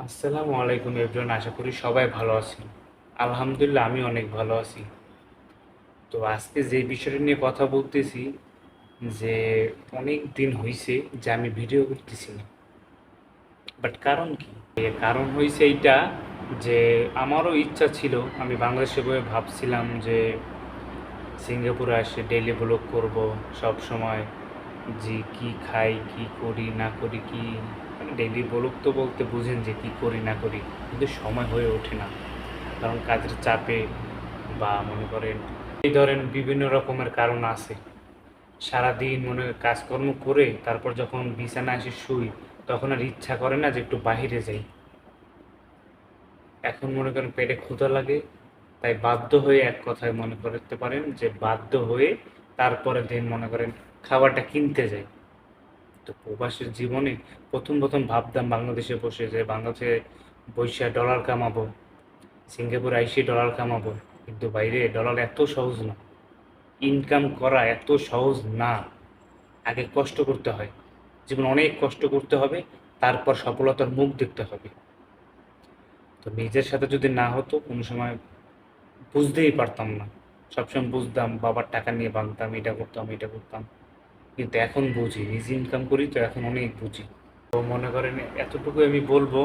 আসসালামু আলাইকুম এভরিওয়ান, আশা করি সবাই ভালো আছেন। আলহামদুলিল্লাহ আমি অনেক ভালো আছি। তো আজকে যে বিষয়টা নিয়ে কথা বলতেছি, যে অনেক দিন হইছে যে আমি ভিডিও করতেছি না। বাট কারণ কি? কারণ হইছে এইটা যে আমারও ইচ্ছা ছিল, আমি বাংলাদেশে বয়ে ভাবছিলাম যে সিঙ্গাপুরে এসে ডেইলি ব্লগ করব সব সময়, যে কি খাই, কি করি না করি, কি মানে ডেইলি ব্লগ তো বলতে বুঝেন যে কি করি না করি, কিন্তু সময় হয়ে ওঠে না। কারণ কাজের চাপে বা মনে করেন এই ধরেন বিভিন্ন রকমের কারণ আছে। সারাদিন মনে হয় কাজকর্ম করে তারপর যখন বিছানায় এসে শুই, তখন আর ইচ্ছা করে না যে একটু বাহিরে যাই। এখন মনে করেন পেটে ক্ষুধা লাগে, তাই বাধ্য হয়ে এক কথায় মনে করতে পারেন যে বাধ্য হয়ে তারপরে দিন মনে করেন খাবারটা কিনতে যাই। তো প্রবাসের জীবনে প্রথম প্রথম ভাবতাম বাংলাদেশে বসে যে বাংলাদেশে বৈশা ডলার কামাবো, সিঙ্গাপুরে আইসি ডলার কামাবো। কিন্তু বাইরে ডলার এত সহজ না, ইনকাম করা এত সহজ না। আগে কষ্ট করতে হয়, জীবন অনেক কষ্ট করতে হবে, তারপর সফলতার মুখ দেখতে হবে। তো নিজের সাথে যদি না হতো কোনো সময় বুঝতেই পারতাম না। সবসময় বুঝতাম বাবার টাকা নিয়ে ভাঙতাম, এটা করতাম এটা করতাম। কিন্তু এখন বুঝি, নিজে ইনকাম করি তো এখন অনেক বুঝি। তো মনে করেন এতটুকু আমি বলবো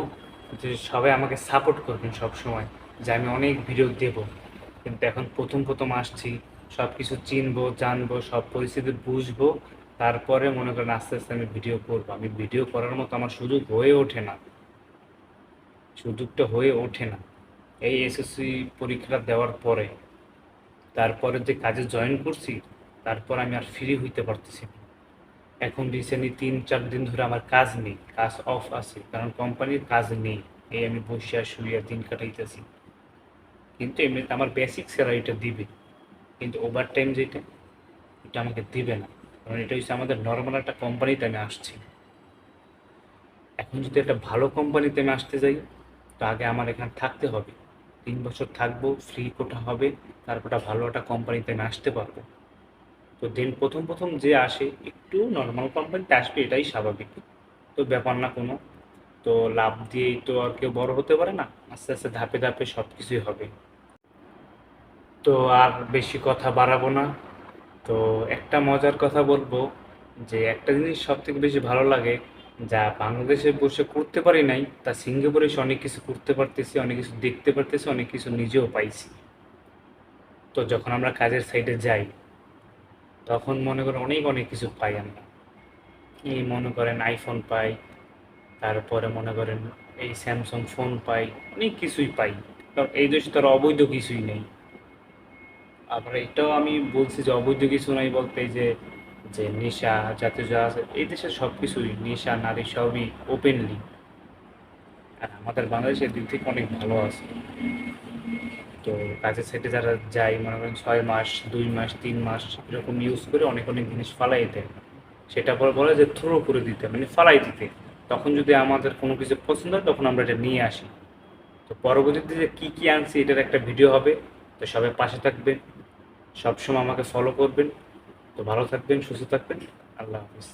যে সবাই আমাকে সাপোর্ট করবেন সব সময়, যে আমি অনেক ভিডিও দেব। কিন্তু এখন প্রথম প্রথম আসছি, সব কিছু চিনবো জানবো, সব পরিস্থিতি বুঝবো, তারপরে মনে করেন আস্তে আস্তে আমি ভিডিও করবো। আমি ভিডিও করার মতো আমার সুযোগ হয়ে ওঠে না, সুযোগটা হয়ে ওঠে না। এই এসএসসি পরীক্ষাটা দেওয়ার পরে, তারপরে যে কাজে জয়েন করছি, তারপর আমি আর ফ্রি হইতে পারতেছি না। এখন রিসেন্টলি ৩-৪ দিন ধরে আমার কাজ নেই, কাজ অফ আছে, কারণ কোম্পানির কাজ নেই। এই আমি বসিয়া শুইয়া দিন কাটাইতেছি। কিন্তু এমনিতে আমার বেসিক স্যালারিটা দিবে, কিন্তু ওভার টাইম যেটা, এটা আমাকে দিবে না। কারণ এটা হচ্ছে আমাদের নর্মাল একটা কোম্পানিতে আমি আসছি। এখন যদি একটা ভালো কোম্পানিতে আমি আসতে যাই, তো আগে আমার এখানে থাকতে হবে। ৩ বছর থাকবো, ফ্রি কোটা হবে, তারপর একটা ভালো একটা কোম্পানিতে আমি আসতে পারবো। তো দেন প্রথম প্রথম যে আসে একটু নর্মাল কোম্পানিতে আসবে, এটাই স্বাভাবিক। তো ব্যাপার না কোনো। তো লাভ দিয়েই তো আর কেউ বড় হতে পারে না, আস্তে আস্তে ধাপে ধাপে সব কিছুই হবে। তো আর বেশি কথা বাড়াবো না। তো একটা মজার কথা বলবো, যে একটা জিনিস সব থেকে বেশি ভালো লাগে, যা বাংলাদেশে বসে করতে পারি নাই, তা সিঙ্গাপুরে এসে অনেক কিছু করতে পারতেছি, অনেক কিছু দেখতে পারতেছি, অনেক কিছু নিজেও পাইছি। তো যখন আমরা কাজের সাইডে যাই, তখন মনে করেন অনেক অনেক কিছু পাই আমরা। এই মনে করেন আইফোন পাই, তারপরে মনে করেন এই স্যামসাং ফোন পাই, অনেক কিছুই পাই। কারণ এই দেশে তো আর অবৈধ কিছুই নেই। আবার এটাও আমি বলছি যে অবৈধ কিছু নাই বলতে, এই যে যে নেশা জাতীয় যা আছে এই দেশে সব কিছুই, নেশা নারী সবই ওপেনলি। আর আমাদের বাংলাদেশের দিক থেকে অনেক ভালো আছে। তো কাজের সাইডে যারা যায় মনে করেন ৬ মাস, ২ মাস, ৩ মাস এরকম ইউজ করে অনেক অনেক জিনিস ফালাই দেয়। সেটা পরে বলে যে থ্রো করে দিতে, মানে ফালাই দিতে। তখন যদি আমাদের কোনো কিছু পছন্দ হয়, তখন আমরা এটা নিয়ে আসি। তো পরবর্তীতে যে কী কী আনছি এটার একটা ভিডিও হবে। তো সবাই পাশে থাকবেন, সবসময় আমাকে ফলো করবেন। তো ভালো থাকবেন, সুস্থ থাকবেন। আল্লাহ হাফিজ।